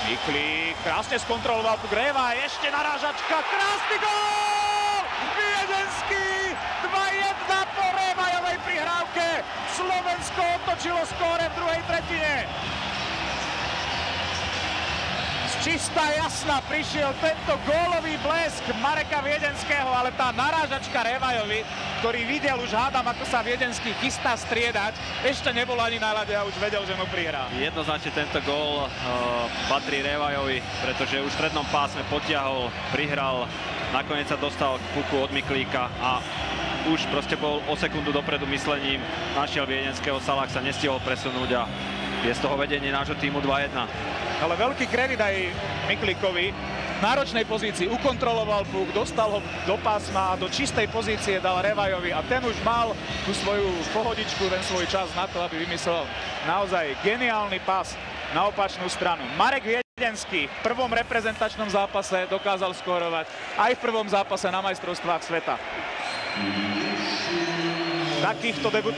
Miklík krásne skontroloval puk Revaj, ešte narážačka, krásny gól! Viedenský 2-1 po Revajovej prihrávke. Slovensko otočilo skóre v druhej tretine. Čistá jasná prišiel tento gólový blesk Mareka Viedenského, ale tá narážačka Revajovi, ktorý videl už hádam, ako sa Viedenský chystá striedať, ešte nebol ani na ľade a už vedel, že mu prihrá. Jednoznačne tento gól patrí Revajovi, pretože už v strednom pásme potiahol, prihral, nakoniec sa dostal k puku od Miklíka a už proste bol o sekundu dopredu myslením, našiel Viedenského, Salah sa nestihol presunúť a je z toho vedenie nášho týmu 2-1. Ale veľký kredit aj Miklíkovi. V náročnej pozícii ukontroloval puk, dostal ho do pásma a do čistej pozície dal Revajovi a ten už mal tú svoju pohodičku, ten svoj čas na to, aby vymyslel naozaj geniálny pas na opačnú stranu. Marek Viedenský v prvom reprezentačnom zápase dokázal skórovať aj v prvom zápase na majstrovstvách sveta. Takýchto debutov